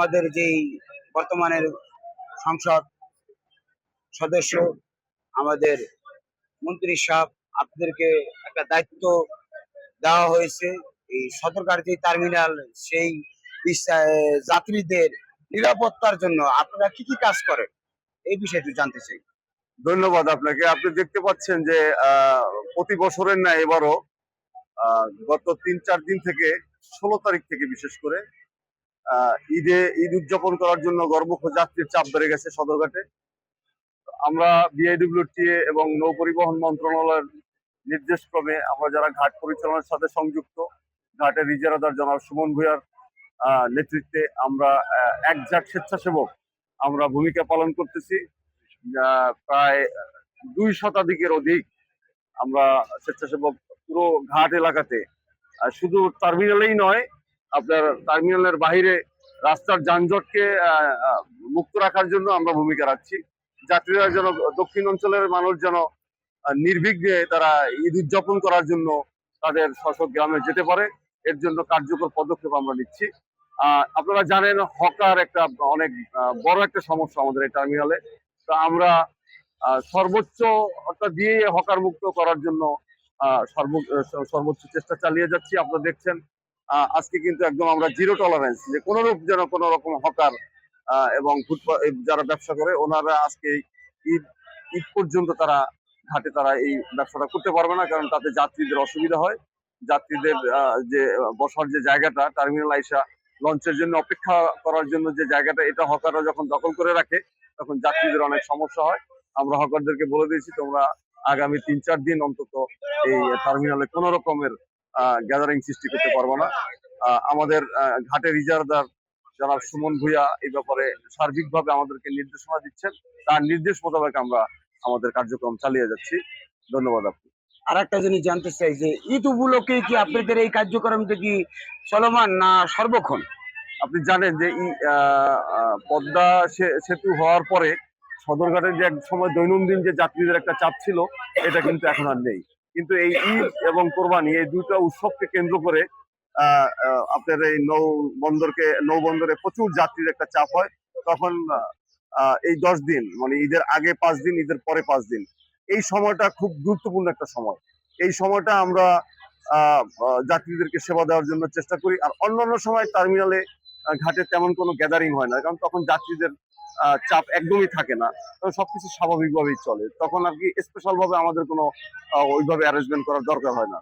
আমাদের যেই বর্তমানের সংসদ সদস্য, আমাদের মন্ত্রী সাহেব, আপনাদেরকে একটা দায়িত্ব দেওয়া হয়েছে। এই সদরঘাট যে টার্মিনাল, সেই যাত্রীদের নিরাপত্তার জন্য আপনারা কি কি কাজ করেন, এই বিষয়টি জানতে চাই। ধন্যবাদ আপনাকে। আপনি দেখতে পাচ্ছেন যে প্রতি বছরের না এবারও গত ৩-৪ দিন থেকে ১৬ তারিখ থেকে বিশেষ করে ঈদ উদযাপন করার জন্য গর্ভখ যাত্রীর চাপ বেড়ে গেছে সদরঘাটে। আমরা বিআইডব্লিউটিএ এবং নৌ পরিবহন মন্ত্রণালয়ের নির্দেশক্রমে আমরা যারা ঘাট পরিচালনার সাথে সংযুক্ত, ঘাটের ইজারাদার জনাব সুমন ভূঁইয়ার নেতৃত্বে আমরা একঝাঁক স্বেচ্ছাসেবক আমরা ভূমিকা পালন করতেছি। প্রায় ২ শতাধিকের অধিক আমরা স্বেচ্ছাসেবক পুরো ঘাট এলাকাতে, শুধু টার্মিনালেই নয়, আপনার টার্মিনালের বাহিরে রাস্তার যানজটকে মুক্ত রাখার জন্য আমরা ভূমিকা রাখছি। যাত্রীরা যেন, দক্ষিণ অঞ্চলের মানুষ যেন নির্বিঘ্নে তারা ঈদ উদযাপন করার জন্য তাদের স্ব গ্রামে যেতে পারে, এর জন্য কার্যকর পদক্ষেপ আমরা নিচ্ছি। আপনারা জানেন হকার একটা অনেক বড় একটা সমস্যা আমাদের এই টার্মিনালে। তো আমরা সর্বোচ্চ দিয়ে হকার মুক্ত করার জন্য সর্বোচ্চ চেষ্টা চালিয়ে যাচ্ছি। আপনারা দেখছেন আজকে কিন্তু একদম আমরা জিরো টলারেন্স, যে কোনো রূপ যেন কোনো রকম হকার এবং ফুটপাত যারা ব্যবসা করে ওনারা আজকে ঈদ পর্যন্ত তারা ঘাটে তারা এই ব্যবসাটা করতে পারবে না, কারণ তাতে যাত্রীদের অসুবিধা হয়। যাত্রীদের যে বসার যে জায়গাটা, টার্মিনাল আইসা লঞ্চের জন্য অপেক্ষা করার জন্য যে জায়গাটা, এটা হকাররা যখন দখল করে রাখে তখন যাত্রীদের অনেক সমস্যা হয়। আমরা হকারদেরকে বলে দিয়েছি, তোমরা আগামী ৩-৪ দিন অন্তত এই টার্মিনালে কোনো রকমের গ্যাদারিং সৃষ্টি করতে পারবো না। আমাদের ঘাটের ইজারাদার জনাব সুমন ভূঁইয়া এই ব্যাপারে সার্বিকভাবে আমাদেরকে নির্দেশনা দিচ্ছেন, তার নির্দেশ মোতাবেক আমরা আমাদের কার্যক্রম চালিয়ে যাচ্ছি। ধন্যবাদ। আপনি আর একটা জিনিস জানতে চাই যে ঈদ উপলক্ষে কি আপনাদের এই কার্যক্রমটা কি চলমান না সর্বক্ষণ? আপনি জানেন যে পদ্মা সেতু হওয়ার পরে সদরঘাটের যে এক সময় দৈনন্দিন যে যাত্রীদের একটা চাপ ছিল, এটা কিন্তু এখন আর নেই। কিন্তু এই ঈদ এবং কোরবানি, এই দুটো উৎসবকে কেন্দ্র করে আপনার এই নৌবন্দরে প্রচুর যাত্রীর একটা চাপ হয়। তখন এই 10 দিন, মানে ঈদের আগে 5 দিন, ঈদের পরে 5 দিন, এই সময়টা খুব গুরুত্বপূর্ণ একটা সময়। এই সময়টা আমরা যাত্রীদেরকে সেবা দেওয়ার জন্য চেষ্টা করি। আর অন্যান্য সময় টার্মিনালে ঘাটে তেমন কোনো গ্যাদারিং হয় না, কারণ তখন যাত্রীদের চাপ একদমই থাকে না, সবকিছু স্বাভাবিকভাবেই চলে। তখন আর কি স্পেশাল ভাবে আমাদের কোনো ওইভাবে অ্যারেঞ্জমেন্ট করার দরকার হয় না।